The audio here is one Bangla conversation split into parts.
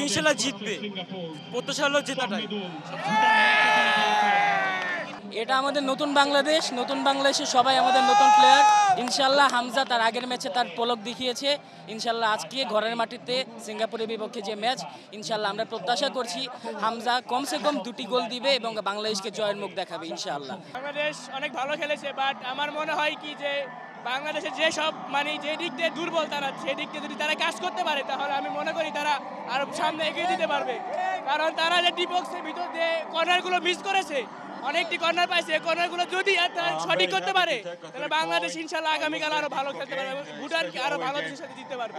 ইনশাল্লাহ জিতবে, প্রত্যাশা হলো জেতাটাই। এটা আমাদের নতুন বাংলাদেশ, নতুন বাংলাদেশের সবাই আমাদের নতুন প্লেয়ার। ইনশাল্লাহ হামজা তার আগের ম্যাচে তার পলক দেখিয়েছে। ইনশাল্লাহ আজকে ঘরের মাটিতে সিঙ্গাপুরের বিপক্ষে যে ম্যাচ, ইনশাল্লাহ আমরা প্রত্যাশা করছি হামজা কমসে কম 2টি গোল দিবে এবং বাংলাদেশকে জয়ের মুখ দেখাবে ইনশাল্লাহ। বাংলাদেশ অনেক ভালো খেলেছে, বাট আমার মনে হয় কি যে বাংলাদেশের যে সব মানে যে দিক দিয়ে দুর্বল তারা, সেই দিক দিয়ে যদি তারা কাজ করতে পারে তাহলে আমি মনে করি তারা আরো সামনে এগিয়ে দিতে পারবে। কারণ তারা যে ডি বক্সের ভিতর দিয়ে কর্নারগুলো মিস করেছে, অনেকটি কর্নার পাইছে, কর্নারগুলো যদি সঠিক করতে পারে তাহলে বাংলাদেশ ইনশাল্লাহ আগামীকাল আরো ভালো খেলতে পারবে এবং ভুটানকে আরো ভালো দেশের সাথে জিততে পারবে।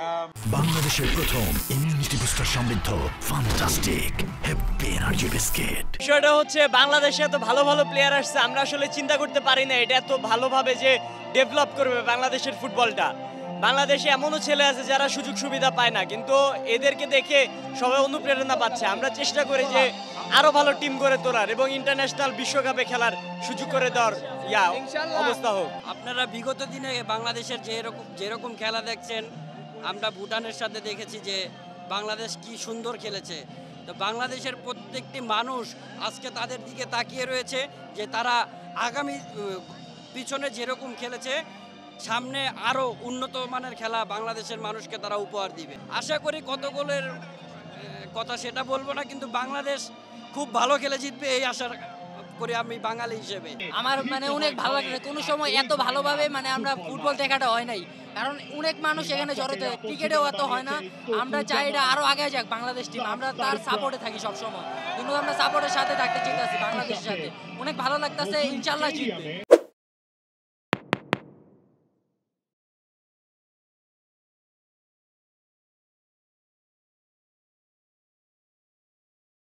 বাংলাদেশের প্রথম ইমিউনিটি বুস্টার সমৃদ্ধ ফ্যান্টাস্টিক হ্যাপি এনার্জি বিস্কিট। বিষয়টা হচ্ছে বাংলাদেশে এত ভালো ভালো প্লেয়ার আসছে, আমরা আসলে চিন্তা করতে পারি না এটা এত ভালোভাবে যে ডেভেলপ করবে বাংলাদেশের ফুটবলটা। বাংলাদেশে এমনও ছেলে আছে যারা সুযোগ সুবিধা পায় না, কিন্তু এদেরকে দেখে সবাই অনুপ্রেরণা পাচ্ছে। আমরা চেষ্টা করি যে আরো ভালো টিম করে তোলার এবং ইন্টারন্যাশনাল বিশ্বকাপে খেলার সুযোগ করে দেওয়ার অবস্থা হোক। আপনারা বিগত দিনে বাংলাদেশের যেরকম খেলা দেখছেন, আমরা ভুটানের সাথে দেখেছি যে বাংলাদেশ কি সুন্দর খেলেছে। তো বাংলাদেশের প্রত্যেকটি মানুষ আজকে তাদের দিকে তাকিয়ে রয়েছে যে তারা আগামী পিছনে যেরকম খেলেছে সামনে আরো উন্নত মানের খেলা বাংলাদেশের মানুষকে তারা উপহার দিবে। আশা করি কত গোলের কথা সেটা বলবো না, কিন্তু বাংলাদেশ খুব ভালো খেলে জিতবে এই আশা করি আমি বাঙালি হিসেবে। আমার অনেক ভালো লাগে, কোনো সময় এত ভালোভাবে আমরা ফুটবল দেখাটা হয় নাই, কারণ অনেক মানুষ এখানে জড়িত, ক্রিকেটেও এত হয় না। আমরা চাই এটা আরো আগে যাক বাংলাদেশ টিম, আমরা তার সাপোর্টে থাকি সব সময়, কিন্তু আমরা সাপোর্টের সাথে থাকতে চাইতেছি বাংলাদেশের সাথে। অনেক ভালো লাগতেছে, ইনশাল্লাহ জিতবে।